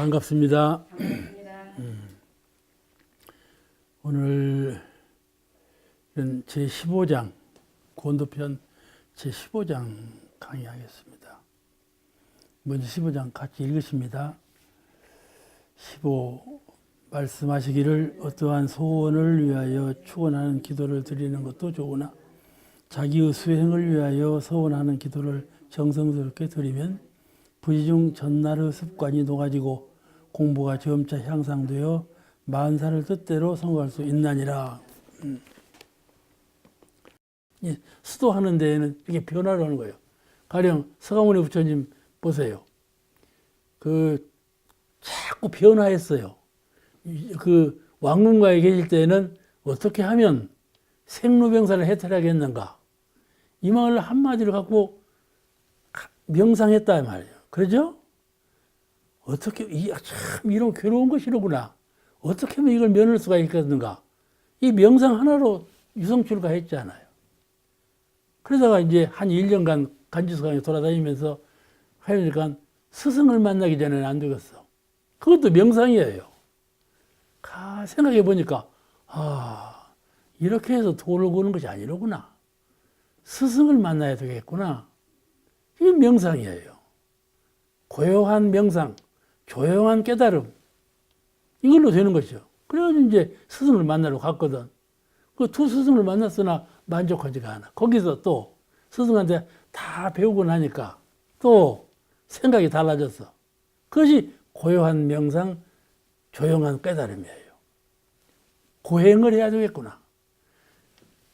반갑습니다. 반갑습니다. 오늘은 제15장, 고온도편 제15장 강의하겠습니다. 먼저 15장 같이 읽으십니다. 15. 말씀하시기를 어떠한 소원을 위하여 축원하는 기도를 드리는 것도 좋으나 자기의 수행을 위하여 서원하는 기도를 정성스럽게 드리면 부지중 전날의 습관이 녹아지고 공부가 점차 향상되어 만사를 뜻대로 성공할 수 있나니라. 수도하는 데에는 이렇게 변화를 하는 거예요. 가령 서가모니 부처님 보세요. 자꾸 변화했어요. 왕궁가에 계실 때는 어떻게 하면 생로병사를 해탈하겠는가? 이 말을 한마디로 갖고 명상했다 말이에요. 그러죠? 어떻게, 참, 이런 괴로운 것이로구나. 어떻게 하면 이걸 면할 수가 있겠는가? 이 명상 하나로 유성출가 했잖아요. 그러다가 이제 한 1년간 간지수강에 돌아다니면서 하니까 스승을 만나기 전에는 안 되겠어. 그것도 명상이에요. 생각해 보니까, 이렇게 해서 도를 구는 것이 아니로구나. 스승을 만나야 되겠구나. 이게 명상이에요. 고요한 명상, 조용한 깨달음. 이걸로 되는 것이죠. 그래가지고 이제 스승을 만나러 갔거든. 그 두 스승을 만났으나 만족하지가 않아. 거기서 또 스승한테 다 배우고 나니까 또 생각이 달라졌어. 그것이 고요한 명상, 조용한 깨달음이에요. 고행을 해야 되겠구나.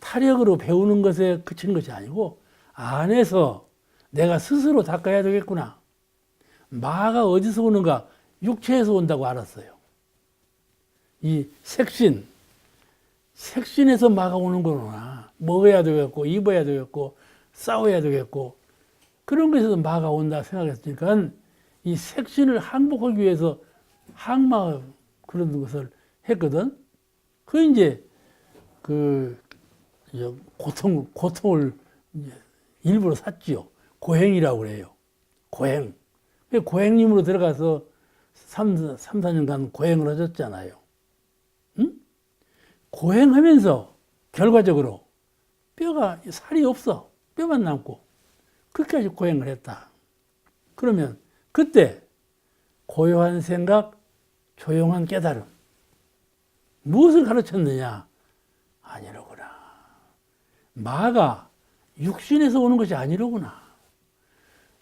타력으로 배우는 것에 그치는 것이 아니고 안에서 내가 스스로 닦아야 되겠구나. 마가 어디서 오는가? 육체에서 온다고 알았어요. 이 색신에서 마가 오는 거구나. 먹어야 되겠고, 입어야 되겠고, 싸워야 되겠고, 그런 것에서 마가 온다 생각했으니까 이 색신을 항복하기 위해서 항마 그런 것을 했거든. 이제 고통을 일부러 샀지요. 고행이라고 그래요. 고행. 고행님으로 들어가서 3, 4년간 고행을 하셨잖아요. 응? 고행하면서 결과적으로 살이 없어. 뼈만 남고. 그렇게까지 고행을 했다. 그러면 그때 고요한 생각, 조용한 깨달음. 무엇을 가르쳤느냐? 아니로구나. 마가 육신에서 오는 것이 아니로구나.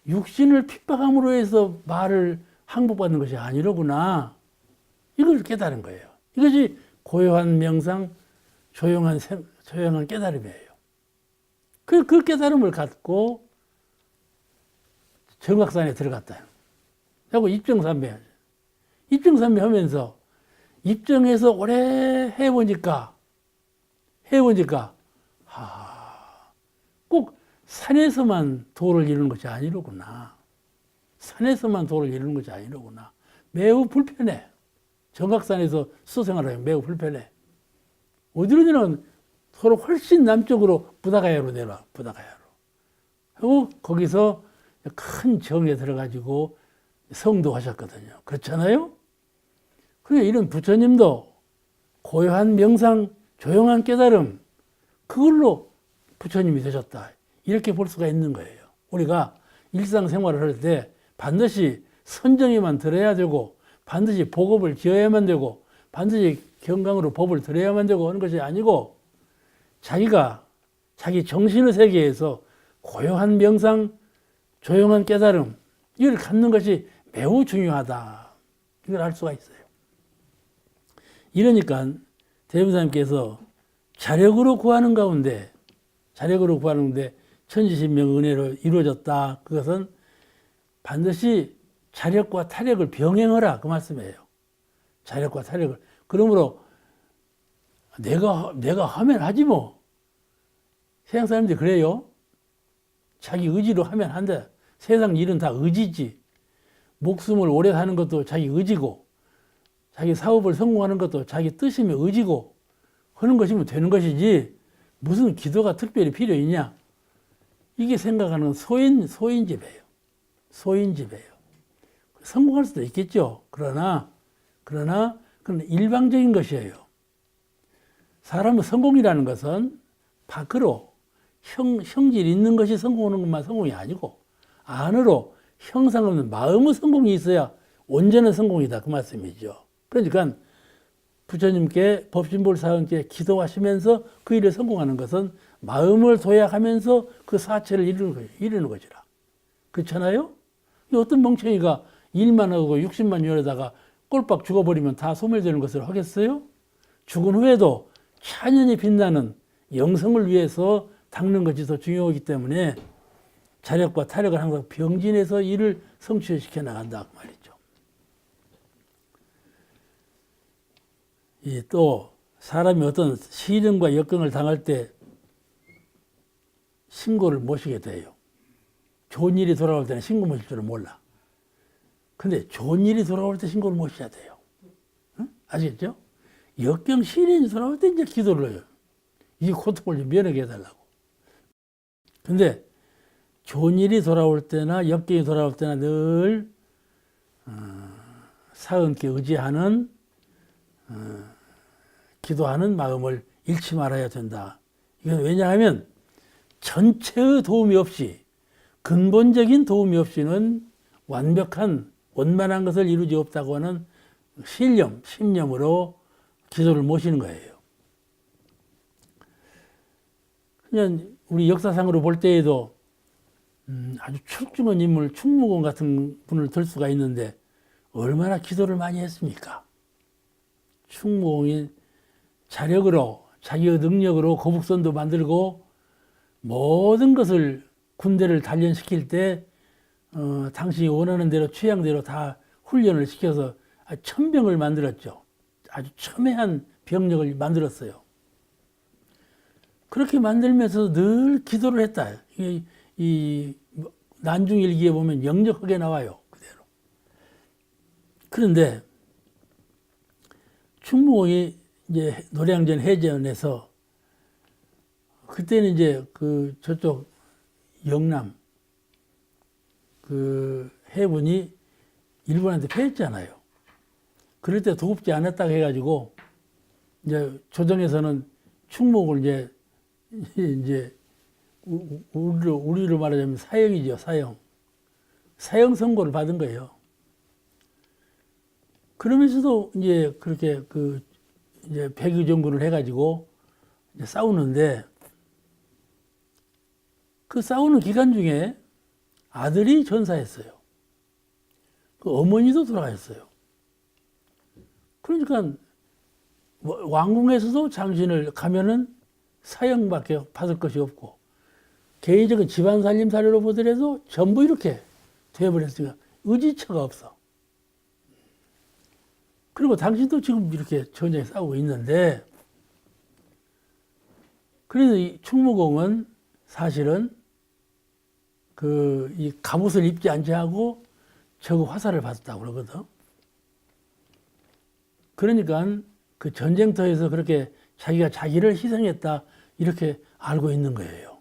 육신을 핍박함으로 해서 마를 항복받는 것이 아니로구나. 이걸 깨달은 거예요. 이것이 고요한 명상, 조용한 깨달음이에요. 그 깨달음을 갖고 정각산에 들어갔다. 하고 입정삼매 하면서 입정해서 오래 해보니까 꼭 산에서만 도를 이루는 것이 아니로구나. 산에서만 도를 이루는 것이 아니로구나. 매우 불편해. 정각산에서 수생활하면 매우 불편해. 어디로 내려가면 서로 훨씬 남쪽으로 부다가야로 내려와. 부다가야로. 하고 거기서 큰 정에 들어가지고 성도하셨거든요. 그렇잖아요? 그러니까 이런 부처님도 고요한 명상, 조용한 깨달음, 그걸로 부처님이 되셨다. 이렇게 볼 수가 있는 거예요. 우리가 일상생활을 할 때 반드시 선정에만 들어야 되고, 반드시 복업을 지어야만 되고, 반드시 경강으로 법을 들어야만 되고 하는 것이 아니고, 자기 정신의 세계에서 고요한 명상, 조용한 깨달음, 이걸 갖는 것이 매우 중요하다. 이걸 알 수가 있어요. 이러니까 대부사님께서 자력으로 구하는 가운데 천지신명 은혜로 이루어졌다. 그것은 반드시 자력과 타력을 병행하라. 그 말씀이에요. 자력과 타력을. 그러므로 내가 하면 하지 뭐. 세상 사람들이 그래요. 자기 의지로 하면 한다. 세상 일은 다 의지지. 목숨을 오래 사는 것도 자기 의지고, 자기 사업을 성공하는 것도 자기 뜻이며 의지고 하는 것이면 되는 것이지 무슨 기도가 특별히 필요 있냐? 이게 생각하는 소인집이에요. 소인집이에요. 성공할 수도 있겠죠. 그러나 그건 일방적인 것이에요. 사람의 성공이라는 것은 밖으로 형질 있는 것이 성공하는 것만 성공이 아니고 안으로 형상 없는 마음의 성공이 있어야 온전한 성공이다 그 말씀이죠. 그러니까 부처님께 법신볼 사원께 기도하시면서 그 일을 성공하는 것은 마음을 도약하면서 그 사체를 이루는 것이라. 그렇잖아요? 어떤 멍청이가 일만 하고 60만 년에다가 꼴박 죽어버리면 다 소멸되는 것을 하겠어요? 죽은 후에도 찬연히 빛나는 영성을 위해서 닦는 것이 더 중요하기 때문에 자력과 타력을 항상 병진해서 일을 성취시켜 나간다 그 말이죠. 또 사람이 어떤 시련과 역경을 당할 때 신고를 모시게 돼요. 좋은 일이 돌아올 때는 신고 모실 줄은 몰라. 근데 좋은 일이 돌아올 때 신고를 모셔야 돼요. 응? 아시겠죠? 역경 시련이 돌아올 때 이제 기도를 해요. 이 고통을 좀 면하게 해달라고. 근데 좋은 일이 돌아올 때나 역경이 돌아올 때나 늘 사은께 의지하는 기도하는 마음을 잃지 말아야 된다. 이건 왜냐하면 전체의 도움이 없이 근본적인 도움이 없이는 완벽한 원만한 것을 이루지 없다고 하는 신념으로 기도를 모시는 거예요. 그냥 우리 역사상으로 볼 때에도 아주 출중한 인물, 충무공 같은 분을 들 수가 있는데 얼마나 기도를 많이 했습니까? 충무공이 자력으로 자기의 능력으로 거북선도 만들고 모든 것을 군대를 단련시킬 때 당신이 원하는 대로 취향대로 다 훈련을 시켜서 천병을 만들었죠. 아주 첨예한 병력을 만들었어요. 그렇게 만들면서 늘 기도를 했다. 이 난중일기에 보면 역력하게 나와요. 그대로. 그런데 충무공이 이제 노량진 해전에서 그때는 이제 그 저쪽 영남 그 해군이 일본한테 패했잖아요. 그럴 때 도급지 않았다고 해가지고 이제 조정에서는 충무공을 이제 우리로 말하자면 사형이죠, 사형. 사형 선고를 받은 거예요. 그러면서도 이제 그렇게 이제 백의종군을 해가지고 이제 싸우는데 그 싸우는 기간 중에 아들이 전사했어요. 그 어머니도 돌아가셨어요. 그러니까 왕궁에서도 장신을 가면은 사형밖에 받을 것이 없고 개인적인 집안 살림살이로 보더라도 전부 이렇게 되어버렸으니까 의지처가 없어. 그리고 당신도 지금 이렇게 전쟁에 싸우고 있는데 그래서 이 충무공은 사실은 이 갑옷을 입지 않지 하고 저거 화살을 받았다고 그러거든. 그러니까 그 전쟁터에서 그렇게 자기가 자기를 희생했다 이렇게 알고 있는 거예요.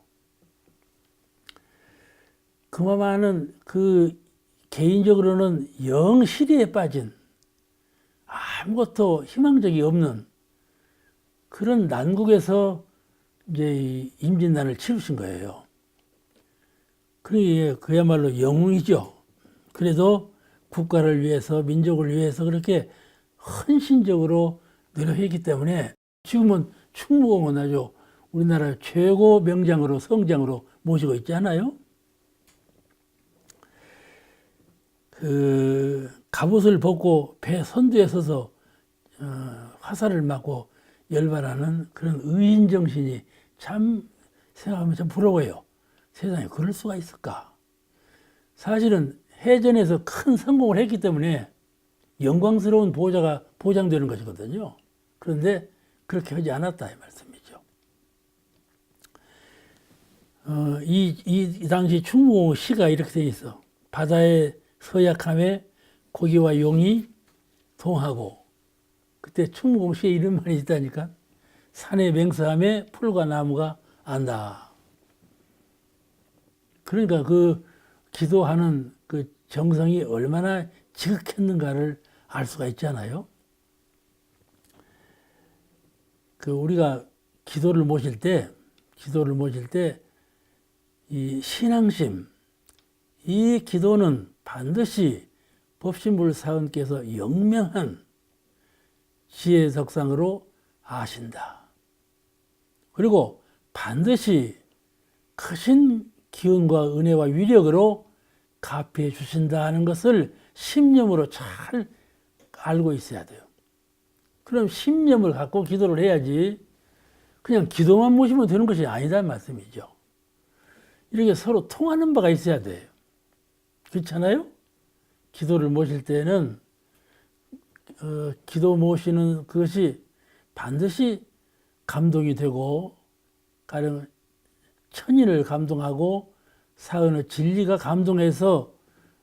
그만한 개인적으로는 영 시리에 빠진 아무것도 희망적이 없는 그런 난국에서 이제 임진난을 치르신 거예요. 그게 그야말로 영웅이죠. 그래도 국가를 위해서 민족을 위해서 그렇게 헌신적으로 노력했기 때문에 지금은 충무공은 아주 우리나라 최고 명장으로 성장으로 모시고 있잖아요. 갑옷을 벗고 배 선두에 서서 화살을 맞고 열반하는 그런 의인 정신이 참 생각하면 참 부러워요. 세상에 그럴 수가 있을까? 사실은 해전에서 큰 성공을 했기 때문에 영광스러운 보호자가 보장되는 것이거든요. 그런데 그렇게 하지 않았다 이 말씀이죠. 이 당시 충무공 시가 이렇게 돼 있어. 바다의 서약함에 고기와 용이 동하고 그때 충무공 시에 이런 말이 있다니까. 산의 맹서함에 풀과 나무가 안다. 그러니까 그 기도하는 그 정성이 얼마나 지극했는가를 알 수가 있잖아요. 우리가 기도를 모실 때 이 신앙심, 이 기도는 반드시 법신불 사원께서 영명한 지혜석상으로 아신다. 그리고 반드시 크신 기운과 은혜와 위력으로 갚해 주신다는 것을 신념으로 잘 알고 있어야 돼요. 그럼 신념을 갖고 기도를 해야지 그냥 기도만 모시면 되는 것이 아니다는 말씀이죠. 이렇게 서로 통하는 바가 있어야 돼요. 그렇잖아요? 기도를 모실 때는 기도 모시는 그것이 반드시 감동이 되고 가령 천인을 감동하고 사은의 진리가 감동해서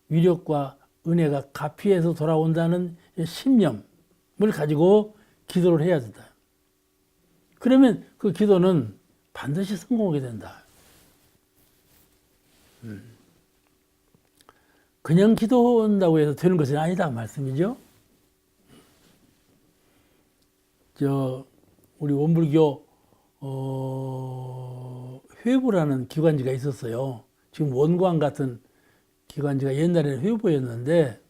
위력과 은혜가 가피해서 돌아온다는 신념을 가지고 기도를 해야 된다. 그러면 그 기도는 반드시 성공하게 된다. 그냥 기도한다고 해서 되는 것은 아니다 말씀이죠. 우리 원불교 회부라는 기관지가 있었어요. 지금 원광 같은 기관지가 옛날에는 회부였는데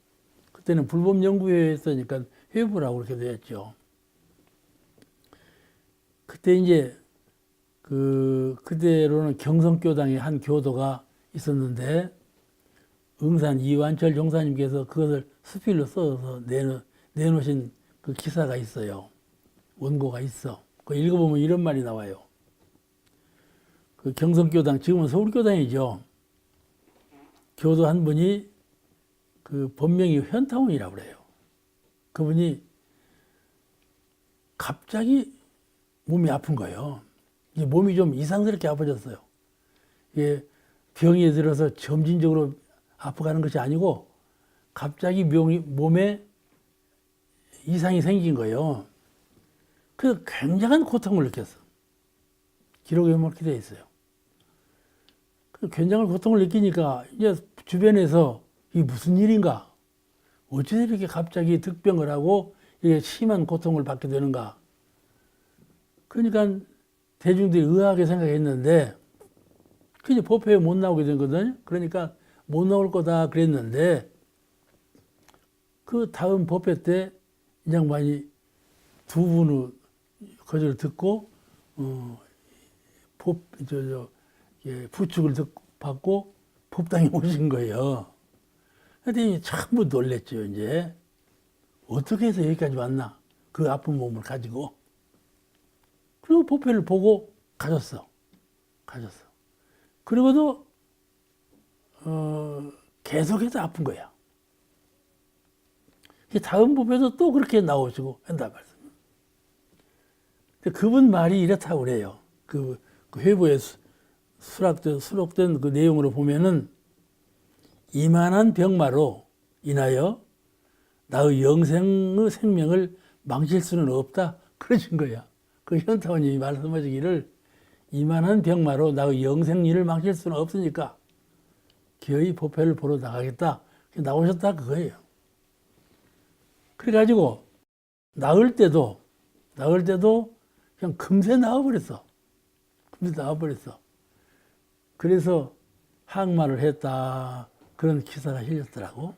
그때는 불법연구회였으니까 회부라고 그렇게 되었죠. 그때 이제 그대로는 경성교당의 한 교도가 있었는데 응산 이완철 종사님께서 그것을 수필로 써서 내놓으신 그 기사가 있어요. 원고가 있어. 그거 읽어보면 이런 말이 나와요. 그 경성교당, 지금은 서울교당이죠. 교도 한 분이 그 본명이 현타원이라고 그래요. 그분이 갑자기 몸이 아픈 거예요. 이제 몸이 좀 이상스럽게 아파졌어요. 이게 병이 들어서 점진적으로 아파가는 것이 아니고 갑자기 몸에 이상이 생긴 거예요. 그래서 굉장한 고통을 느꼈어. 기록에 보면 그렇게 되어 있어요. 굉장한 고통을 느끼니까 이제 주변에서 이게 무슨 일인가? 어찌 이렇게 갑자기 득병을 하고 이게 심한 고통을 받게 되는가? 그러니까 대중들이 의아하게 생각했는데 그냥 법회에 못 나오게 된 거거든요. 그러니까 못 나올 거다 그랬는데 그 다음 법회 때 이 양반이 두 분의 거절을 듣고 부축을 받고 법당에 오신 거예요. 그랬더니 전부 놀랬죠. 이제 어떻게 해서 여기까지 왔나? 그 아픈 몸을 가지고. 그리고 법회를 보고 가졌어. 그리고도 계속해서 아픈 거야. 다음 법회도 또 그렇게 나오시고 한다 말씀. 그분 말이 이렇다고 그래요. 그 회부에 수록된 그 내용으로 보면은 이만한 병마로 인하여 나의 영생의 생명을 망칠 수는 없다. 그러신 거야. 그 현타원님이 말씀하시기를 이만한 병마로 나의 영생일을 망칠 수는 없으니까 기어이 법회를 보러 나가겠다. 나오셨다 그거예요. 그래가지고 나을 때도 그냥 금세 나와버렸어. 그래서 항마를 했다. 그런 기사가 실렸더라고.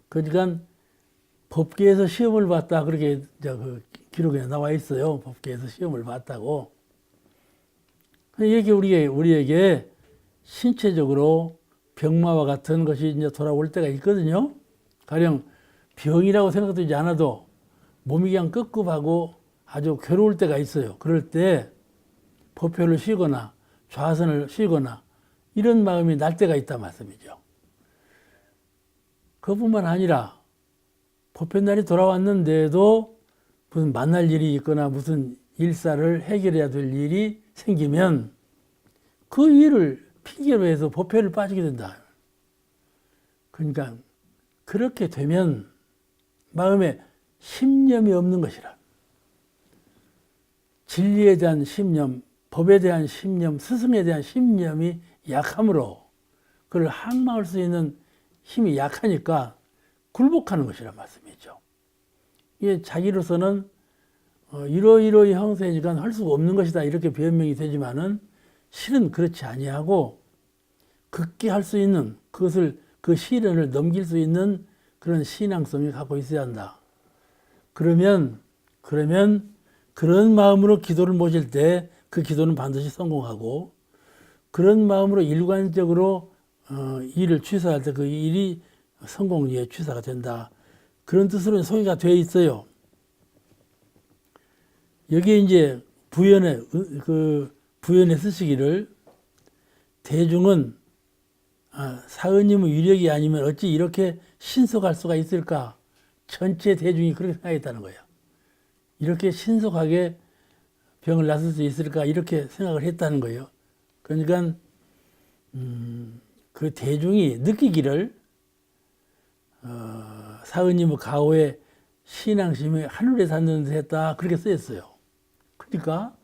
그러니까 법계에서 시험을 봤다. 그렇게 그 기록에 나와 있어요. 법계에서 시험을 봤다고. 이렇게 우리에게 신체적으로 병마와 같은 것이 이제 돌아올 때가 있거든요. 가령 병이라고 생각되지 않아도 몸이 그냥 끄급하고 아주 괴로울 때가 있어요. 그럴 때 법회를 쉬거나 좌선을 쉬거나 이런 마음이 날 때가 있단 말씀이죠. 그뿐만 아니라 법회 날이 돌아왔는데도 무슨 만날 일이 있거나 무슨 일사를 해결해야 될 일이 생기면 그 일을 핑계로 해서 법회를 빠지게 된다. 그러니까 그렇게 되면 마음에 신념이 없는 것이라. 진리에 대한 신념, 법에 대한 신념, 스승에 대한 신념이 약함으로 그를 항마할 수 있는 힘이 약하니까 굴복하는 것이란 말씀이죠. 이게 자기로서는 이러이러이 형세니까 할 수가 없는 것이다 이렇게 변명이 되지만은 실은 그렇지 아니하고 극기 할 수 있는 그것을 그 시련을 넘길 수 있는 그런 신앙성을 갖고 있어야 한다. 그러면 그런 마음으로 기도를 모실 때 그 기도는 반드시 성공하고 그런 마음으로 일관적으로 일을 취사할 때 그 일이 성공리에 취사가 된다. 그런 뜻으로 소개가 되어 있어요. 여기에 이제 부연에 쓰시기를 대중은 사은님의 위력이 아니면 어찌 이렇게 신속할 수가 있을까? 전체 대중이 그렇게 생각했다는 거예요. 이렇게 신속하게 병을 낫을 수 있을까? 이렇게 생각을 했다는 거예요. 그러니까 그 대중이 느끼기를 사은님의 가호에 신앙심이 하늘에 닿는 듯 했다. 그렇게 쓰였어요. 그러니까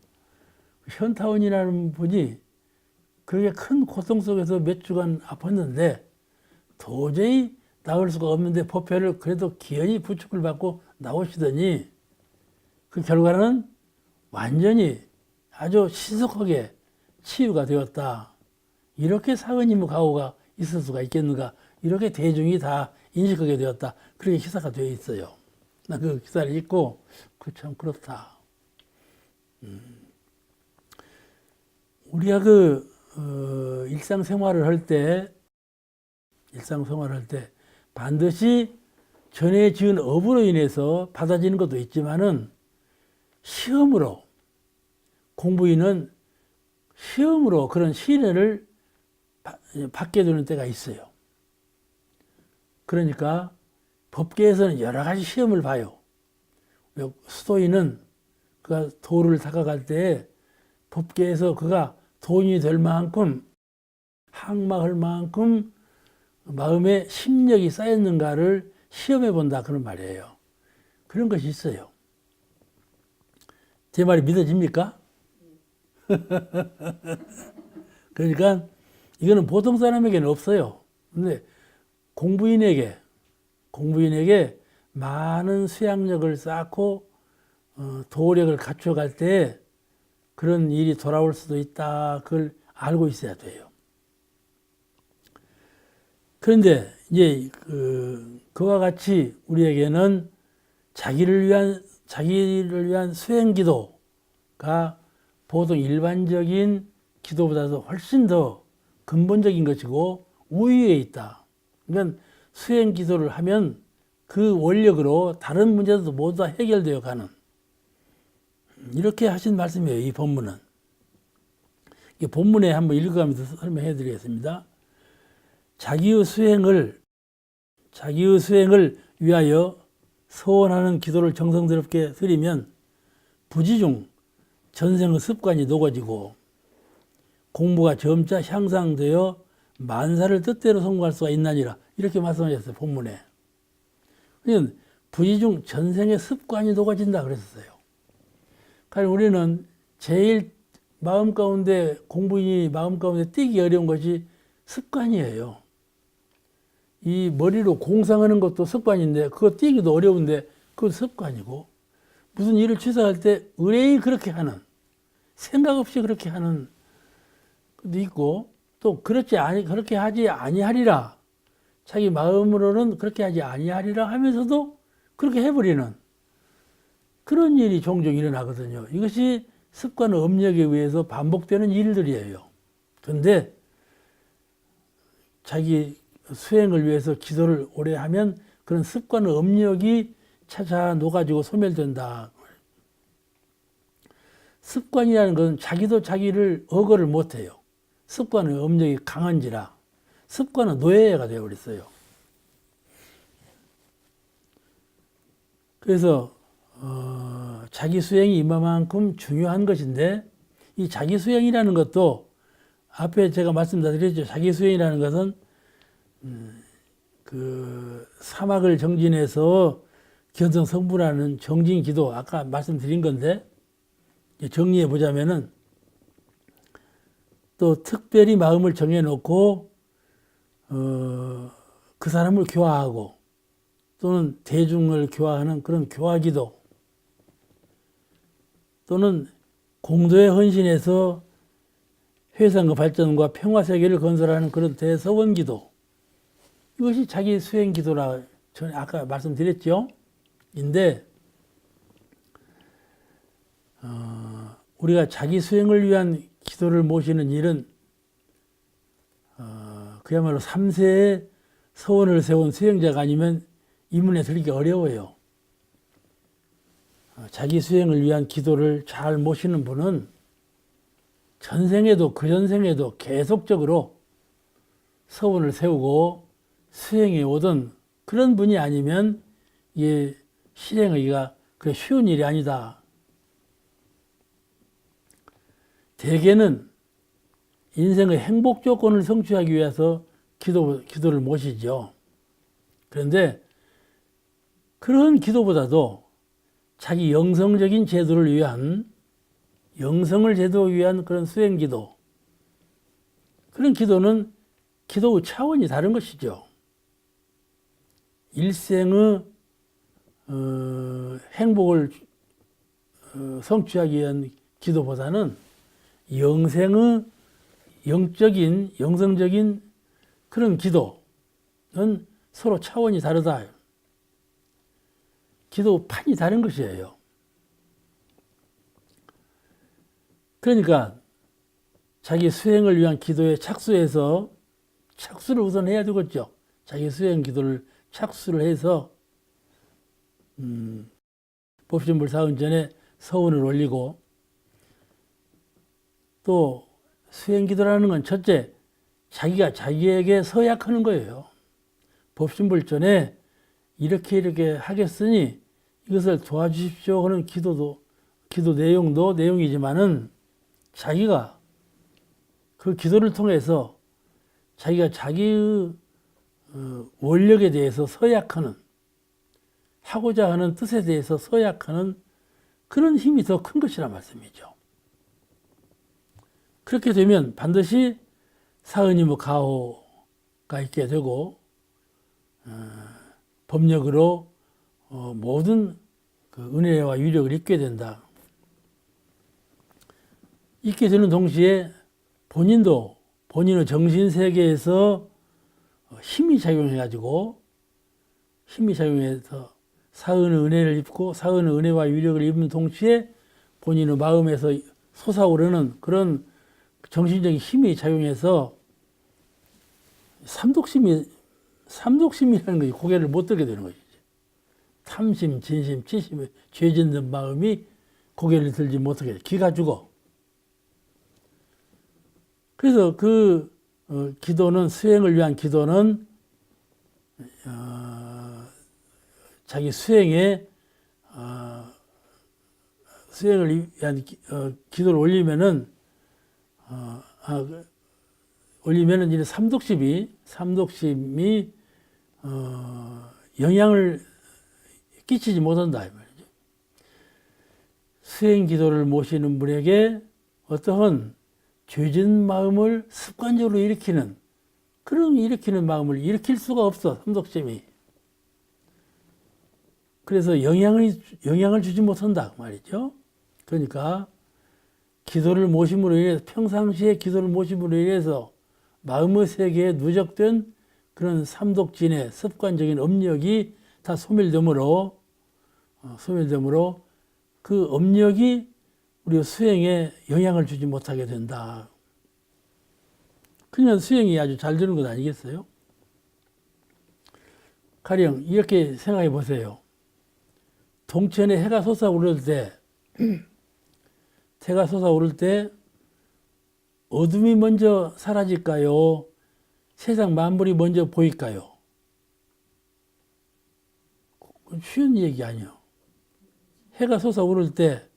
현타원이라는 분이 그렇게 큰 고통 속에서 몇 주간 아팠는데 도저히 나을 수가 없는데 법회를 그래도 기연히 부축을 받고 나오시더니 그 결과는 완전히 아주 신속하게 치유가 되었다. 이렇게 사은님의 가호가 있을 수가 있겠는가. 이렇게 대중이 다 인식하게 되었다. 그렇게 기사가 되어 있어요. 나 그 기사를 읽고 참 그렇다. 우리가 일상생활을 할 때 반드시 전에 지은 업으로 인해서 받아지는 것도 있지만은 시험으로 공부인은 시험으로 그런 시련을 받게 되는 때가 있어요. 그러니까 법계에서는 여러 가지 시험을 봐요. 수도인은 그가 도를 닦아갈 때 법계에서 그가 도인이 될 만큼 항막할 만큼 마음에 심력이 쌓였는가를 시험해 본다 그런 말이에요. 그런 것이 있어요. 제 말이 믿어집니까? 그러니까 이거는 보통 사람에게는 없어요. 근데 공부인에게 많은 수양력을 쌓고 도력을 갖춰갈 때 그런 일이 돌아올 수도 있다. 그걸 알고 있어야 돼요. 그런데 이제 그와 같이 우리에게는 자기를 위한 수행 기도가 보통 일반적인 기도보다도 훨씬 더 근본적인 것이고 우위에 있다. 그러니까 수행 기도를 하면 그 원력으로 다른 문제도 모두 다 해결되어 가는 이렇게 하신 말씀이에요. 이 본문은. 이 본문에 한번 읽어가면서 설명해 드리겠습니다. 자기의 수행을 위하여 서원하는 기도를 정성스럽게 드리면 부지중 전생의 습관이 녹아지고 공부가 점차 향상되어 만사를 뜻대로 성공할 수가 있나니라. 이렇게 말씀하셨어요. 본문에. 그러니까 부지중 전생의 습관이 녹아진다 그랬어요. 그러니까 우리는 제일 공부인이 마음 가운데 띄기 어려운 것이 습관이에요. 이 머리로 공상하는 것도 습관인데 그거 띄기도 어려운데 그것도 습관이고 무슨 일을 취소할 때 의뢰이 그렇게 하는 생각 없이 그렇게 하는 것도 있고 또 그렇게 하지 아니하리라 자기 마음으로는 그렇게 하지 아니하리라 하면서도 그렇게 해버리는 그런 일이 종종 일어나거든요. 이것이 습관 업력에 의해서 반복되는 일들이에요. 그런데 자기 수행을 위해서 기도를 오래 하면 그런 습관 업력이 차차 녹아지고 소멸된다. 습관이라는 것은 자기도 자기를 억어를 못해요. 습관의 업력이 강한지라 습관은 노예가 되어버렸어요. 그래서 자기 수행이 이만큼 중요한 것인데 이 자기 수행이라는 것도 앞에 제가 말씀드렸죠. 자기 수행이라는 것은 그 사막을 정진해서 견성성불하는 정진기도 아까 말씀드린 건데 정리해 보자면은 또 특별히 마음을 정해놓고 그 사람을 교화하고 또는 대중을 교화하는 그런 교화기도 또는 공도에 헌신해서 회상과 발전과 평화세계를 건설하는 그런 대서원기도 이것이 자기 수행기도라 전에 아까 말씀드렸죠. 인데 우리가 자기 수행을 위한 기도를 모시는 일은 그야말로 3세의 서원을 세운 수행자가 아니면 이 문에 들기 어려워요. 자기 수행을 위한 기도를 잘 모시는 분은 전생에도 그전생에도 계속적으로 서원을 세우고 수행해 오던 그런 분이 아니면 이게 실행하기가 그래 쉬운 일이 아니다. 대개는 인생의 행복 조건을 성취하기 위해서 기도를 모시죠. 그런데 그런 기도보다도 자기 영성적인 제도를 위한 영성을 제도하기 위한 그런 수행기도 그런 기도는 기도의 차원이 다른 것이죠. 일생의 행복을 성취하기 위한 기도보다는 영생의 영적인 영성적인 그런 기도는 서로 차원이 다르다. 기도판이 다른 것이에요. 그러니까 자기 수행을 위한 기도에 착수해서 착수를 우선 해야 되겠죠. 자기 수행 기도를 착수를 해서 법신불 사흘 전에 서원을 올리고 또 수행 기도라는 건 첫째 자기가 자기에게 서약하는 거예요. 법신불 전에 이렇게 하겠으니 이것을 도와주십시오 하는 기도 내용도 내용이지만은 자기가 그 기도를 통해서 자기가 자기의 원력에 대해서 서약하는 하고자 하는 뜻에 대해서 서약하는 그런 힘이 더 큰 것이라 말씀이죠. 그렇게 되면 반드시 사은이무 가호가 있게 되고 법력으로 모든 그 은혜와 위력을 입게 된다. 있게 되는 동시에 본인의 정신세계에서 힘이 작용해가지고 힘이 작용해서 사은의 은혜를 입고 사은의 은혜와 위력을 입는 동시에 본인의 마음에서 솟아오르는 그런 정신적인 힘이 작용해서 삼독심이라는 것이 고개를 못 들게 되는 것이죠. 탐심, 진심, 치심, 죄 짓는 마음이 고개를 들지 못하게 기가 죽어. 그래서 그 기도는 수행을 위한 기도는 자기 수행을 위한 기도를 올리면은 이제 삼독심이 영향을 끼치지 못한다 이 말이죠. 수행 기도를 모시는 분에게 어떠한 죄진 마음을 습관적으로 일으키는 마음을 일으킬 수가 없어 삼독심이. 그래서 영향을 주지 못한다 말이죠. 그러니까 기도를 모심으로 인해서 평상시에 기도를 모심으로 인해서 마음의 세계에 누적된 그런 삼독진의 습관적인 업력이 다 소멸되므로 그 업력이 우리 수행에 영향을 주지 못하게 된다. 그냥 수행이 아주 잘 되는 것 아니겠어요? 가령 이렇게 생각해 보세요. 동천에 해가 솟아오를 때 어둠이 먼저 사라질까요? 세상 만물이 먼저 보일까요? 쉬운 얘기 아니에요. 해가 솟아오를 때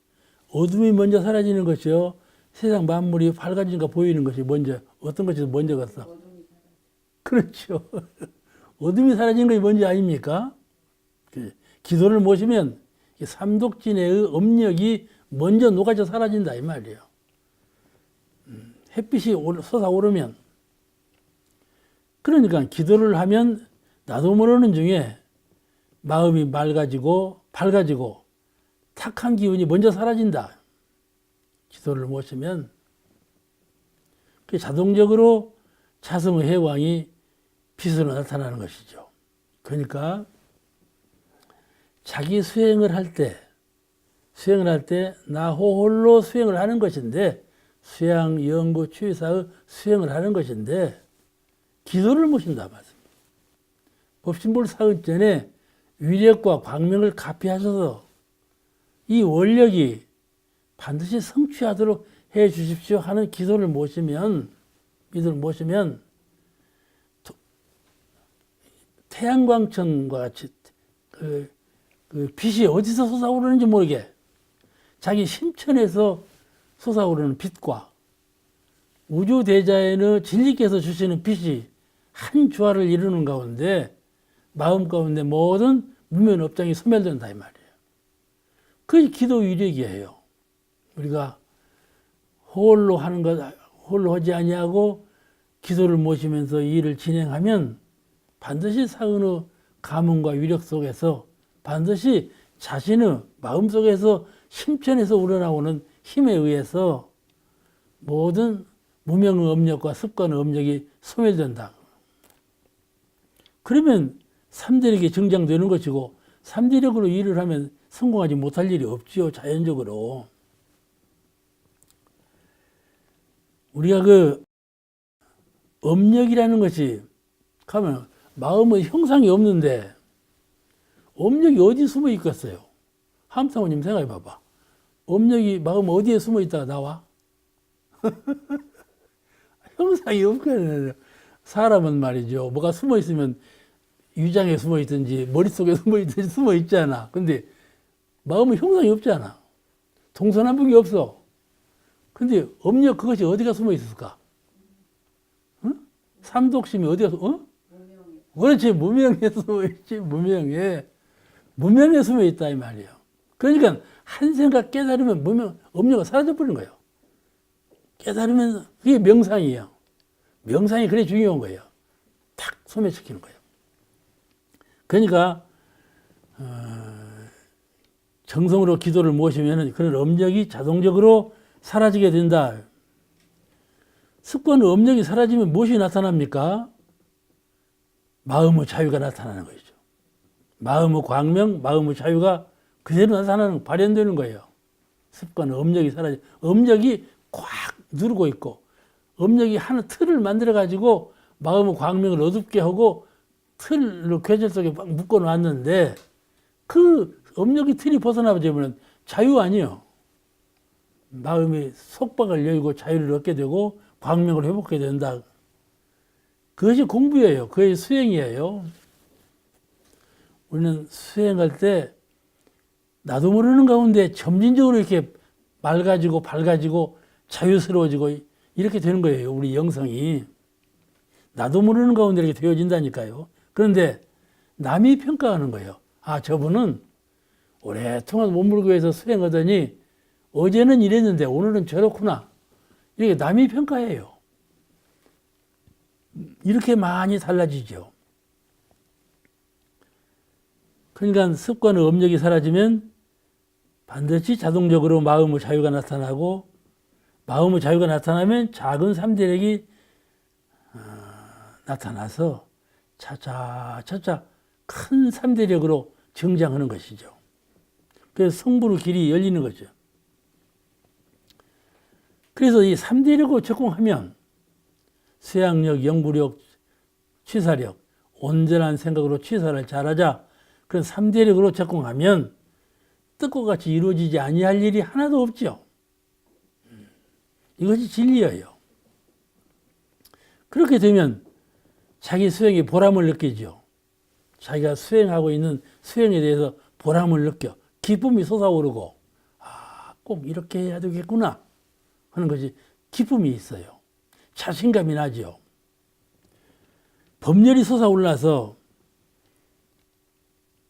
어둠이 먼저 사라지는 것이요. 세상 만물이 밝아진가 보이는 것이 먼저, 어떤 것이 먼저 갔어? 그렇죠. 어둠이 사라진 것이 먼저 아닙니까? 기도를 모시면 삼독진의 업력이 먼저 녹아져 사라진다 이 말이에요. 햇빛이 솟아오르면 그러니까 기도를 하면 나도 모르는 중에 마음이 맑아지고 밝아지고 탁한 기운이 먼저 사라진다. 기도를 모시면 그 자동적으로 자성의 해왕이 빛으로 나타나는 것이죠. 그러니까 자기 수행을 할 때 나 홀로 수행을 하는 것인데 수양, 연구, 추의사의 수행을 하는 것인데 기도를 모신다 말씀입니다. 법신불 사흘 전에 위력과 광명을 가피하셔서 이 원력이 반드시 성취하도록 해 주십시오 하는 기도를 모시면 태양광천과 같이 그 빛이 어디서 솟아오르는지 모르게 자기 심천에서 솟아오르는 빛과 우주대자에는 진리께서 주시는 빛이 한 조화를 이루는 가운데 마음 가운데 모든 무면업장이 소멸된다 이 말이에요. 그게 기도 위력이에요. 우리가 홀로 하는 것, 홀로 하지 아니하고 기도를 모시면서 이 일을 진행하면 반드시 사은의 가문과 위력 속에서 반드시 자신의 마음속에서 심천에서 우러나오는 힘에 의해서 모든 무명의 업력과 습관의 업력이 소멸된다. 그러면 3대력이 증장되는 것이고 3대력으로 일을 하면 성공하지 못할 일이 없지요. 자연적으로. 우리가 그 업력이라는 것이 가면 마음의 형상이 없는데 업력이 어디 숨어 있겠어요? 함상호님 생각해 봐봐. 업력이 마음 어디에 숨어 있다가 나와? 형상이 없거든요. 사람은 말이죠. 뭐가 숨어 있으면 위장에 숨어 있든지 머릿속에 숨어 있든지 숨어 있잖아. 근데 마음은 형상이 없잖아. 동서남북이 없어. 근데 업력 그것이 어디가 숨어 있을까? 응? 삼독심이 어디가 그렇지. 무명에 숨어 있지. 무명에 숨어 있다 이 말이에요. 그러니까 한 생각 깨달으면 업력가 사라져 버리는 거예요. 깨달으면 그게 명상이에요. 명상이 그래 중요한 거예요. 탁 소멸시키는 거예요. 그러니까 정성으로 기도를 모시면 그런 업력이 자동적으로 사라지게 된다. 습관의 업력이 사라지면 무엇이 나타납니까? 마음의 자유가 나타나는 것이죠. 마음의 광명, 마음의 자유가 그대로 나타나는, 발현되는 거예요. 습관의 업력이 사라지, 업력이 꽉 누르고 있고, 업력이 하나 틀을 만들어가지고 마음의 광명을 어둡게 하고 틀로 궤절 속에 막 묶어 놨는데 그 업력이 틀이 벗어나버리면 자유 아니에요. 마음이 속박을 열고 자유를 얻게 되고 광명을 회복하게 된다. 그것이 공부예요. 그것이 수행이에요. 우리는 수행할 때 나도 모르는 가운데 점진적으로 이렇게 맑아지고 밝아지고 자유스러워지고 이렇게 되는 거예요. 우리 영성이. 나도 모르는 가운데 이렇게 되어진다니까요. 그런데 남이 평가하는 거예요. 아, 저분은 오랫동안 몸물교에서 수행하더니 어제는 이랬는데 오늘은 저렇구나. 이렇게 남이 평가해요. 이렇게 많이 달라지죠. 그러니까 습관의 업력이 사라지면 반드시 자동적으로 마음의 자유가 나타나고, 마음의 자유가 나타나면 작은 삼대력이 나타나서 차차 큰 삼대력으로 정장하는 것이죠. 그래서 성불의 길이 열리는 거죠. 그래서 이 삼대력으로 적공하면 수양력, 영구력, 취사력, 온전한 생각으로 취사를 잘하자. 그런 삼대력으로 적공하면 뜻과 같이 이루어지지 아니할 일이 하나도 없죠. 이것이 진리예요. 그렇게 되면 자기 수행에 보람을 느끼죠. 자기가 수행하고 있는 수행에 대해서 보람을 느껴. 기쁨이 솟아오르고, 아, 꼭 이렇게 해야 되겠구나 하는 것이 기쁨이 있어요. 자신감이 나죠. 법열이 솟아올라서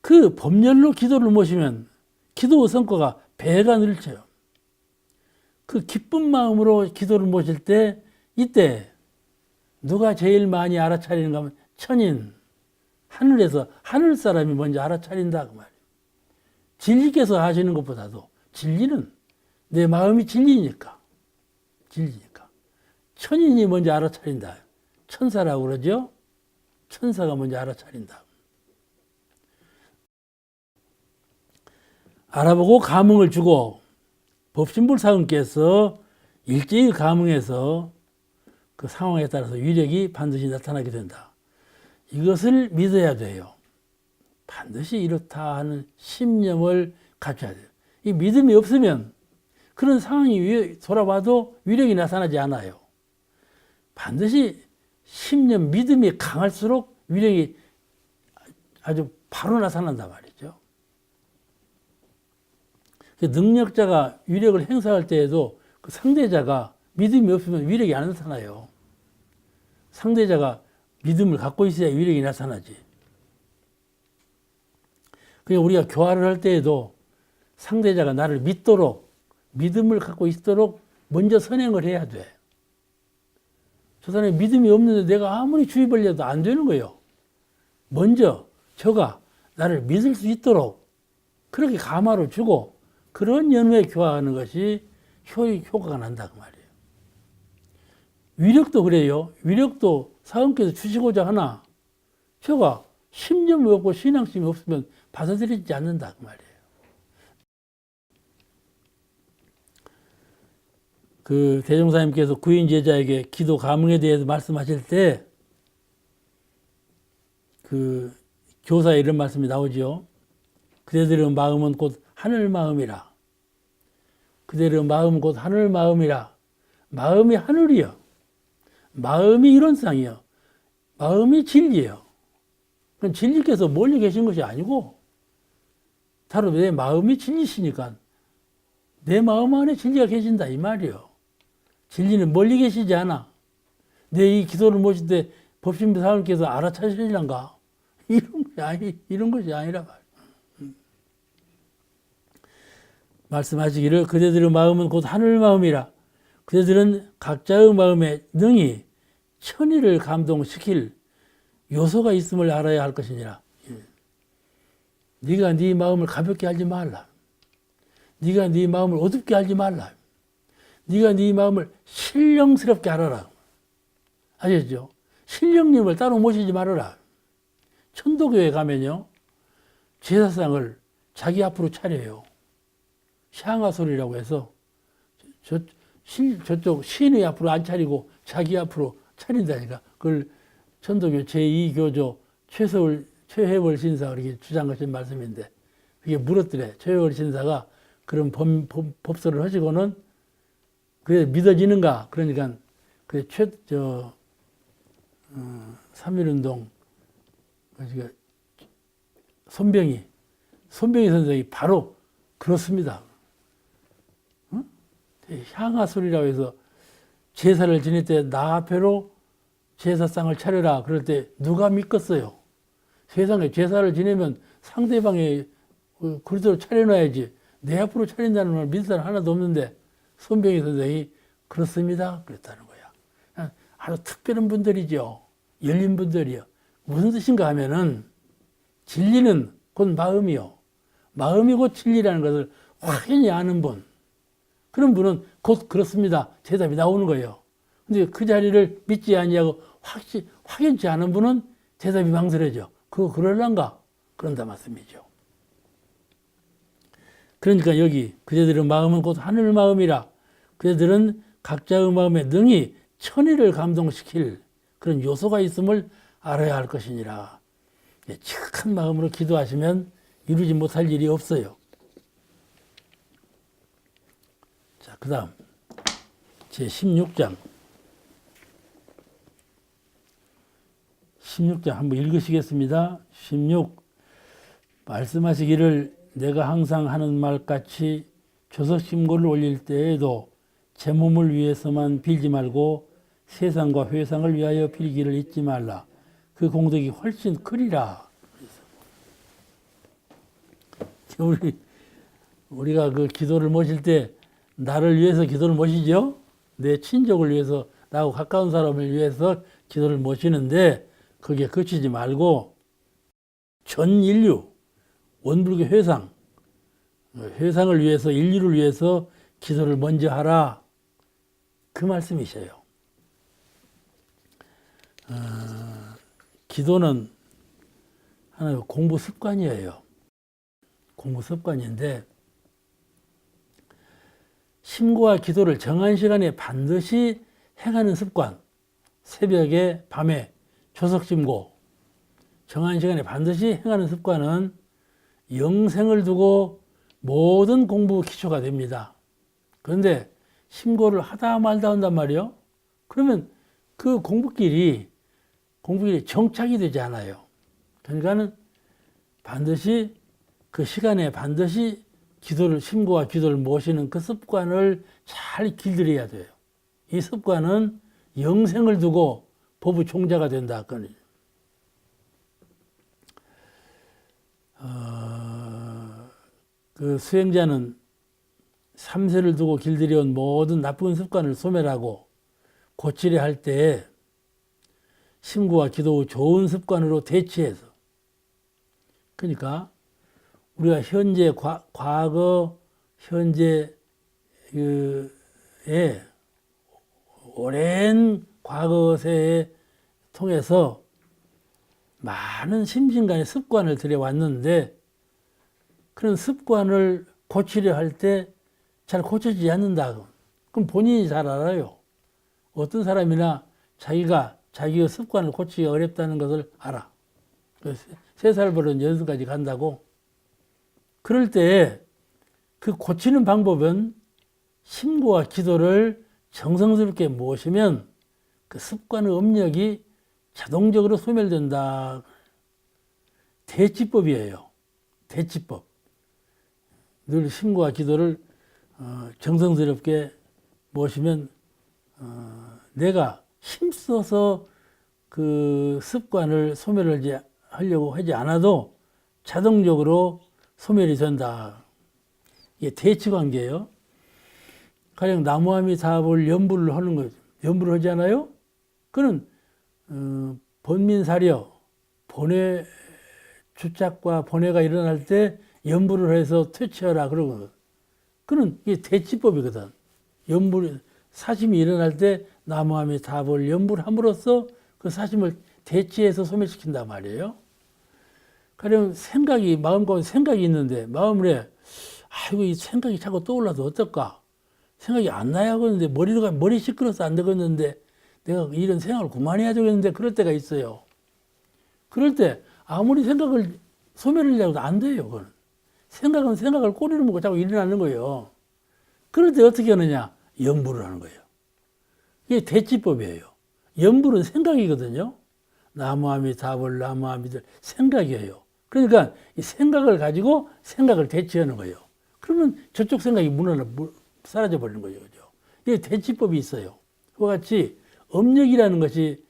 그 법열로 기도를 모시면 기도 성과가 배가 늘쳐요. 그 기쁜 마음으로 기도를 모실 때, 이때 누가 제일 많이 알아차리는가 하면 천인, 하늘에서 하늘 사람이 먼저 알아차린다 그 말이에요. 진리께서 하시는 것보다도 진리는 내 마음이 진리니까. 천인이 먼저 알아차린다. 천사라고 그러죠. 천사가 먼저 알아차린다. 알아보고 감흥을 주고 법신불사금께서 일제히 감흥해서 그 상황에 따라서 위력이 반드시 나타나게 된다. 이것을 믿어야 돼요. 반드시 이렇다 하는 신념을 갖춰야 돼요. 이 믿음이 없으면 그런 상황이 돌아와도 위력이 나타나지 않아요. 반드시 신념, 믿음이 강할수록 위력이 아주 바로 나타난단 말이죠. 능력자가 위력을 행사할 때에도 그 상대자가 믿음이 없으면 위력이 안 나타나요. 상대자가 믿음을 갖고 있어야 위력이 나타나지. 그러니까 우리가 교화를 할 때에도 상대자가 나를 믿도록, 믿음을 갖고 있도록 먼저 선행을 해야 돼. 저 사람이 믿음이 없는데 내가 아무리 주입을 해도 안 되는 거예요. 먼저 저가 나를 믿을 수 있도록 그렇게 감화를 주고 그런 연후에 교화하는 것이 효과가 난다 그 말이에요. 위력도 그래요. 위력도 사원께서 주시고자 하나 저가 신념이 없고 신앙심이 없으면 받아들이지 않는다 그 말이에요. 그 대종사님께서 구인 제자에게 기도 감흥에 대해서 말씀하실 때 그 교사에 이런 말씀이 나오죠. 그대들의 마음은 곧 하늘 마음이라. 그대의 마음은 곧 하늘 마음이라. 마음이 하늘이요. 마음이 이론상이요. 마음이 진리예요. 그럼 진리께서 멀리 계신 것이 아니고 바로 내 마음이 진리시니까 내 마음 안에 진리가 계신다 이 말이요. 진리는 멀리 계시지 않아. 내 이 기도를 모실 때 법신부 사원께서 알아차시려는가? 이런 것이 아니라 말이야. 말씀하시기를 그대들의 마음은 곧 하늘 마음이라. 그대들은 각자의 마음에 능히 천의를 감동시킬 요소가 있음을 알아야 할 것이니라. 네가 네 마음을 가볍게 하지 말라. 네가 네 마음을 어둡게 하지 말라. 네가 네 마음을 신령스럽게 하라라. 아셨죠? 신령님을 따로 모시지 말아라. 천도교에 가면요, 제사상을 자기 앞으로 차려요. 샹하솔이라고 해서 저쪽 신의 앞으로 안 차리고 자기 앞으로 차린다니까. 그걸 천도교 제2교조 최혜월 신사가 이렇게 주장하신 말씀인데 그게 물었더래. 최혜월 신사가 그런 법설을 하시고는 그게 믿어지는가? 그러니까 그 3.1운동 손병희 선생이 바로 그렇습니다. 응? 향화술이라고 해서 제사를 지낼 때 나 앞에로 제사상을 차려라. 그럴 때 누가 믿겠어요? 세상에 제사를 지내면 상대방의 그릇으로 차려놔야지. 내 앞으로 차린다는 걸 믿을 사람 하나도 없는데 손병희 선생이 그렇습니다. 그랬다는 거야. 아주 특별한 분들이죠. 열린 분들이요. 무슨 뜻인가 하면은 진리는 곧 마음이요. 마음이 곧 진리라는 것을 확연히 아는 분. 그런 분은 곧 그렇습니다. 대답이 나오는 거예요. 근데 그 자리를 믿지 아니하고 확연치 않은 분은 대답이 망설여져. 그거 그럴란가? 그런다 말씀이죠. 그러니까 여기 그대들의 마음은 곧 하늘 마음이라. 그대들은 각자의 마음에 능히 천의를 감동시킬 그런 요소가 있음을 알아야 할 것이니라. 착한 마음으로 기도하시면 이루지 못할 일이 없어요. 자, 그 다음 제16장 16장 한번 읽으시겠습니다. 16 말씀하시기를 내가 항상 하는 말같이 조석신고를 올릴 때에도 제 몸을 위해서만 빌지 말고 세상과 회상을 위하여 빌기를 잊지 말라. 그 공덕이 훨씬 크리라. 우리가 그 기도를 모실 때 나를 위해서 기도를 모시죠. 내 친족을 위해서 나하고 가까운 사람을 위해서 기도를 모시는데 거기에 그치지 말고 전 인류, 원불교 회상, 회상을 위해서, 인류를 위해서 기도를 먼저 하라. 그 말씀이셔요. 기도는 하나의 공부 습관이에요. 공부 습관인데, 심고와 기도를 정한 시간에 반드시 행하는 습관, 새벽에, 밤에, 조석심고, 정한 시간에 반드시 행하는 습관은 영생을 두고 모든 공부 기초가 됩니다. 그런데 심고를 하다 말다 한단 말이에요. 그러면 그 공부길이 정착이 되지 않아요. 그러니까는 반드시 그 시간에 반드시 심고와 기도를 모시는 그 습관을 잘 길들여야 돼요. 이 습관은 영생을 두고 법의 종자가 된다. 그 수행자는 3세를 두고 길들여온 모든 나쁜 습관을 소멸하고 고치려 할 때에 심고와 기도의 좋은 습관으로 대치해서, 그러니까 우리가 현재, 과거, 현재에 오랜 과거세에 통해서 많은 심신간의 습관을 들여왔는데, 그런 습관을 고치려 할 때 잘 고쳐지지 않는다. 그럼 본인이 잘 알아요. 어떤 사람이나 자기가 자기의 습관을 고치기 어렵다는 것을 알아. 3살 버릇 6살까지 간다고. 그럴 때 그 고치는 방법은 심고와 기도를 정성스럽게 모시면 그 습관의 업력이 자동적으로 소멸된다. 대치법이에요. 대치법. 늘 심고와 기도를 정성스럽게 모시면 내가 힘써서 그 습관을 소멸하려고 하지 않아도 자동적으로 소멸이 된다. 이게 대치관계예요. 가령 나무아미타불 연부를 하는 거죠. 연부를 하지 않아요? 그는 번민사려, 번뇌 주착과 번뇌가 일어날 때 연부를 해서 퇴치하라 그러거든. 그는 이게 대치법이거든. 사심이 일어날 때 나무아미타불 연부를 함으로써 그 사심을 대치해서 소멸시킨단 말이에요. 가령 마음 가운데 생각이 있는데, 마음에, 아이고, 이 생각이 자꾸 떠올라도 어떨까? 생각이 안 나야 하겠는데, 머리 시끄러워서 안 되겠는데, 내가 이런 생각을 그만해야 되겠는데, 그럴 때가 있어요. 그럴 때, 아무리 생각을 소멸하려고 해도 안 돼요, 그건. 생각은 생각을 꼬리를 물고 자꾸 일어나는 거예요. 그럴 때 어떻게 하느냐? 연부를 하는 거예요. 이게 대치법이에요. 연부는 생각이거든요. 나무아미타불, 나무아미들, 생각이에요. 그러니까 이 생각을 가지고 생각을 대치하는 거예요. 그러면 저쪽 생각이 사라져 버리는 거죠. 그죠? 이게 대치법이 있어요. 그와 같이 업력이라는 것이,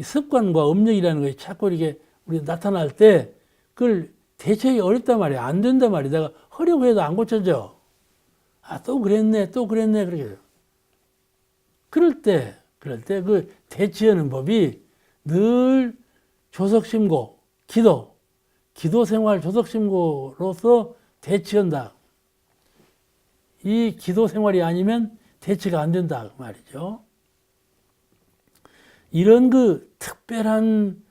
습관과 업력이라는 것이 자꾸 이렇게 우리 나타날 때 그걸 대처하기 어렵단 말이야. 안 된단 말이야. 내가 하려고 해도 안 고쳐져. 또 그랬네, 그렇게 돼요. 그럴 때 그 대치하는 법이 늘 조석심고, 기도 생활 조석심고로서 대치한다. 이 기도 생활이 아니면 대치가 안 된다 말이죠. 이런 그 특별한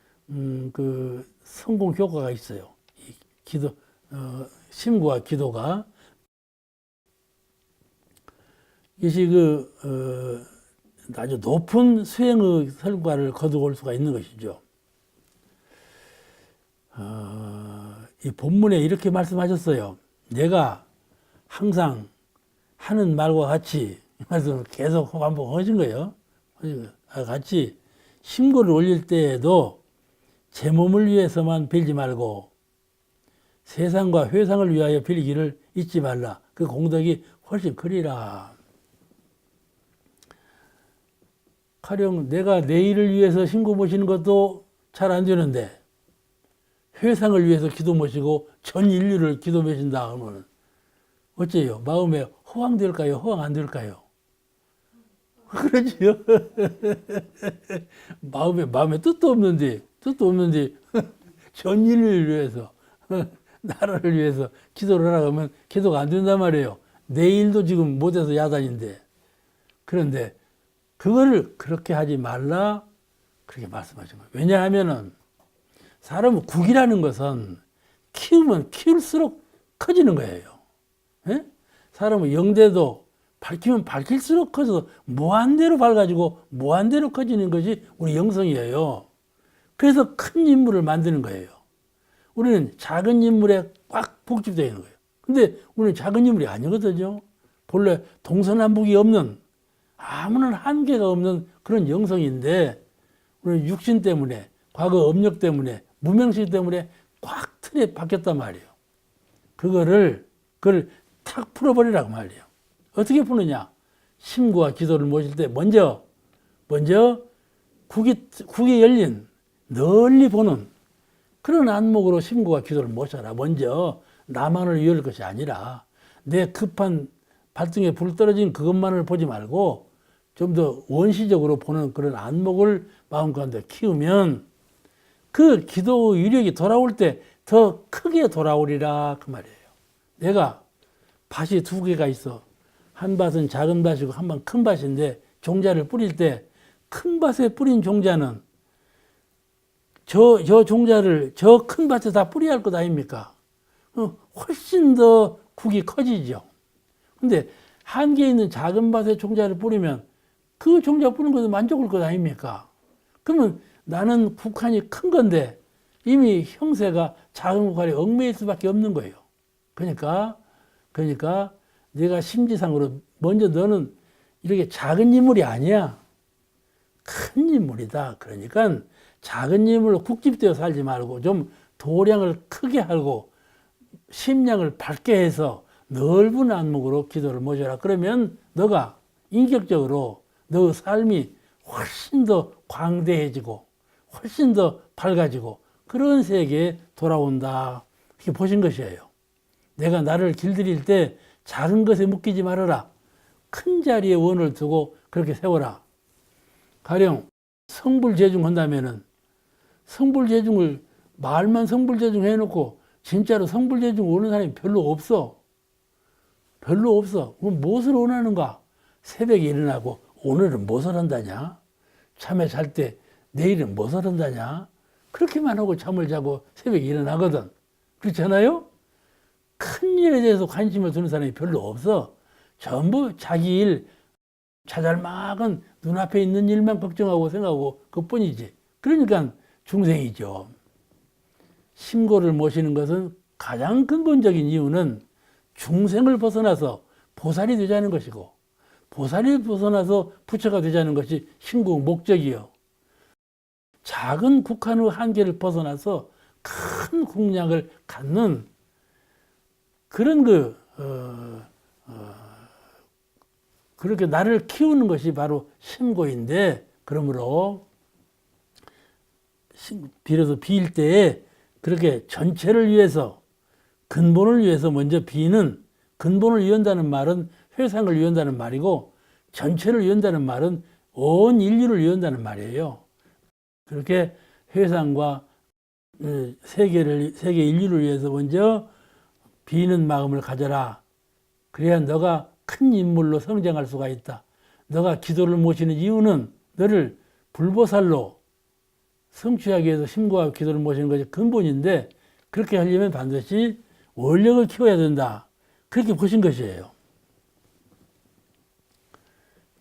그 성공 효과가 있어요. 이 심고와 기도가. 이것이 아주 높은 수행의 결과를 거두올 수가 있는 것이죠. 이 본문에 이렇게 말씀하셨어요. 내가 항상 하는 말과 같이, 이 말씀을 계속 반복하신 거예요. 같이 심고를 올릴 때에도 제 몸을 위해서만 빌지 말고 세상과 회상을 위하여 빌기를 잊지 말라. 그 공덕이 훨씬 크리라. 가령 내가 내일을 위해서 심고 모시는 것도 잘 안 되는데 회상을 위해서 기도 모시고 전 인류를 기도 모신다 하면 어째요? 마음에 허황될까요? 허황 안 될까요? 그렇지요? 마음에 뜻도 없는데 전인을 위해서 나라를 위해서 기도를 하라고 하면 기도가 안 된단 말이에요. 내일도 지금 못해서 야단인데. 그런데 그거를 그렇게 하지 말라 그렇게 말씀하신 거예요. 왜냐하면은 사람은 국이라는 것은 키우면 키울수록 커지는 거예요. 예? 사람은 영대도 밝히면 밝힐수록 커져서 무한대로 밝아지고 무한대로 커지는 것이 우리 영성이에요. 그래서 큰 인물을 만드는 거예요. 우리는 작은 인물에 꽉 복집되어 있는 거예요. 근데 우리는 작은 인물이 아니거든요. 본래 동서남북이 없는 아무런 한계가 없는 그런 영성인데 우리는 육신 때문에 과거 업력 때문에 무명식 때문에 꽉 틀에 박혔단 말이에요. 그걸 탁 풀어버리라고 말이에요. 어떻게 푸느냐? 심구와 기도를 모실 때 먼저 국이 열린 널리 보는 그런 안목으로 심구와 기도를 모셔라. 먼저 나만을 위할 것이 아니라 내 급한 발등에 불 떨어진 그것만을 보지 말고 좀 더 원시적으로 보는 그런 안목을 마음 가운데 키우면 그 기도 위력이 돌아올 때 더 크게 돌아오리라 그 말이에요. 내가 밭이 두 개가 있어. 한 밭은 작은 밭이고 한 밭은 큰 밭인데 종자를 뿌릴 때 큰 밭에 뿌린 종자는 저 종자를 저 큰 밭에 다 뿌려야 할 것 아닙니까? 훨씬 더 국이 커지죠. 근데 한계에 있는 작은 밭에 종자를 뿌리면 그 종자 뿌린 것도 만족할 것 아닙니까? 그러면 나는 국한이 큰 건데 이미 형세가 작은 국한에 얽매일 수밖에 없는 거예요. 그러니까 내가 심지상으로 먼저 너는 이렇게 작은 인물이 아니야. 큰 인물이다. 그러니까 작은 인물로 국집되어 살지 말고 좀 도량을 크게 하고 심량을 밝게 해서 넓은 안목으로 기도를 모셔라. 그러면 너가 인격적으로 너 삶이 훨씬 더 광대해지고 훨씬 더 밝아지고 그런 세계에 돌아온다. 이렇게 보신 것이에요. 내가 나를 길들일 때 작은 것에 묶이지 말아라. 큰 자리에 원을 두고 그렇게 세워라. 가령 성불재중 한다면은 성불재중을 말만 성불재중 해놓고 진짜로 성불재중 오는 사람이 별로 없어. 별로 없어. 그럼 무엇을 원하는가? 새벽에 일어나고 오늘은 무엇을 한다냐? 잠에 잘 때 내일은 무엇을 한다냐? 그렇게만 하고 잠을 자고 새벽에 일어나거든. 그렇잖아요? 큰 일에 대해서 관심을 두는 사람이 별로 없어. 전부 자기 일, 자잘막은 눈앞에 있는 일만 걱정하고 생각하고 그뿐이지. 그러니까 중생이죠. 심고를 모시는 것은 가장 근본적인 이유는 중생을 벗어나서 보살이 되자는 것이고 보살이 벗어나서 부처가 되자는 것이 심고 목적이요. 작은 국한의 한계를 벗어나서 큰 국량을 갖는 그런 그렇게 나를 키우는 것이 바로 심고인데, 그러므로 비로소 비일 때에 그렇게 전체를 위해서 근본을 위해서 먼저 비는, 근본을 위한다는 말은 회상을 위한다는 말이고 전체를 위한다는 말은 온 인류를 위한다는 말이에요. 그렇게 회상과 세계 인류를 위해서 먼저 비는 마음을 가져라. 그래야 너가 큰 인물로 성장할 수가 있다. 너가 기도를 모시는 이유는 너를 불보살로 성취하기 위해서 심고하고 기도를 모시는 것이 근본인데, 그렇게 하려면 반드시 원력을 키워야 된다. 그렇게 보신 것이에요.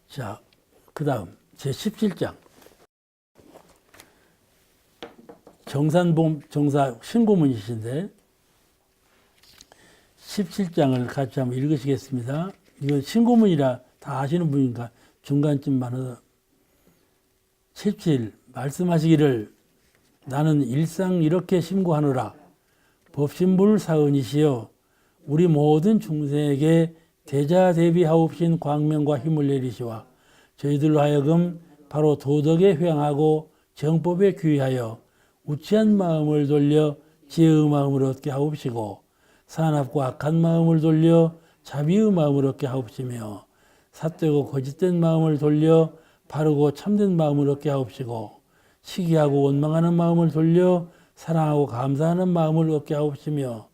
자, 그 다음 제17장 정사 신고문이신데 17장을 같이 한번 읽으시겠습니다. 이건 신고문이라 다 아시는 분이니까 중간쯤만 하다. 17 말씀하시기를 나는 일상 이렇게 심고하노라. 법신불사은이시여 우리 모든 중생에게 대자대비하옵신 광명과 힘을 내리시와 저희들로 하여금 바로 도덕에 회항하고 정법에 귀하여 우치한 마음을 돌려 지혜의 마음을 얻게 하옵시고 산업과 악한 마음을 돌려 자비의 마음을 얻게 하옵시며 삿되고 거짓된 마음을 돌려 바르고 참된 마음을 얻게 하옵시고 시기하고 원망하는 마음을 돌려 사랑하고 감사하는 마음을 얻게 하옵시며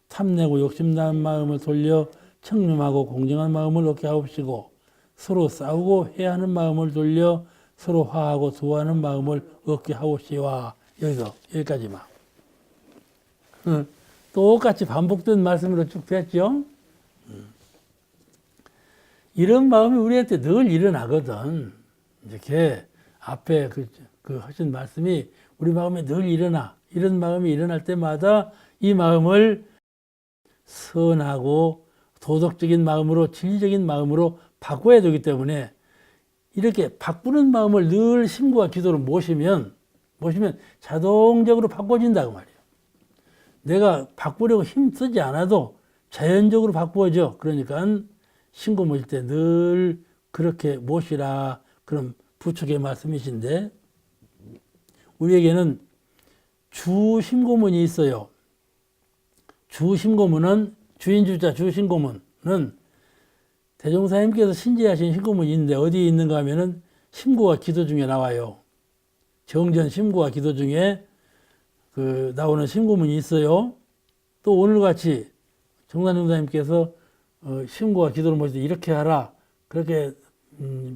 탐내고 욕심나는 마음을 돌려 청렴하고 공정한 마음을 얻게 하옵시고 서로 싸우고 회하는 마음을 돌려 서로 화하고 수고하는 마음을 얻게 하옵시와. 여기까지만. 똑같이 반복된 말씀으로 쭉 됐죠. 이런 마음이 우리한테 늘 일어나거든. 이렇게 앞에 그 하신 말씀이 우리 마음에 늘 일어나. 이런 마음이 일어날 때마다 이 마음을 선하고 도덕적인 마음으로, 진리적인 마음으로 바꿔야 되기 때문에 이렇게 바꾸는 마음을 늘 심구와 기도로 모시면 자동적으로 바꿔진다고 말이에요. 내가 바꾸려고 힘쓰지 않아도 자연적으로 바꾸어져. 그러니까 신고 모실 때 늘 그렇게 모시라. 그럼 부처의 말씀이신데, 우리에게는 주심고문이 있어요. 주심고문은, 주인주자 주심고문은 대종사님께서 신제하신 심고문이 있는데 어디에 있는가 하면은 심구와 기도 중에 나와요. 정전 심구와 기도 중에 나오는 심고문이 있어요. 또 오늘같이 정산정사님께서 심구와 기도를 모실 때 이렇게 하라. 그렇게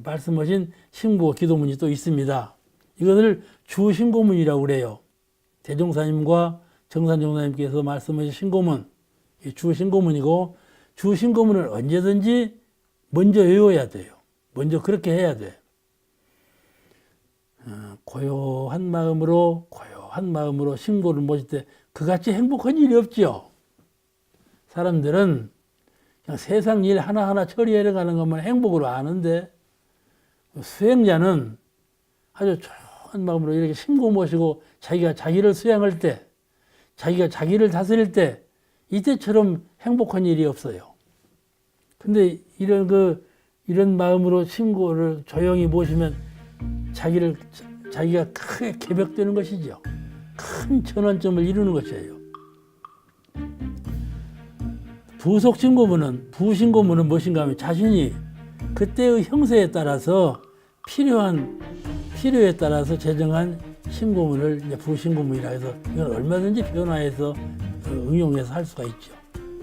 말씀하신 심구와 기도문이 또 있습니다. 이것을 주심고문이라고 그래요. 대종사님과 정산정사님께서 말씀하신 심고문, 주심고문이고, 주심고문을 언제든지 먼저 외워야 돼요. 먼저 그렇게 해야 돼. 고요한 마음으로 심고를 모실 때 그같이 행복한 일이 없지요. 사람들은 그냥 세상 일 하나하나 처리해 가는 것만 행복으로 아는데, 수행자는 아주 조용한 마음으로 이렇게 심고 모시고 자기가 자기를 수양할 때, 자기가 자기를 다스릴 때, 이때처럼 행복한 일이 없어요. 근데 이런 마음으로 심고를 조용히 모시면 자기가 크게 개벽되는 것이죠. 큰 전환점을 이루는 것이에요. 부심고문은 무엇인가 하면 자신이 그때의 형세에 따라서 필요에 따라서 제정한 심고문을 이제 부심고문이라 해서 이건 얼마든지 변화해서 응용해서 할 수가 있죠.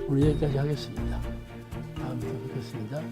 오늘 여기까지 하겠습니다. 다음에 또 뵙겠습니다.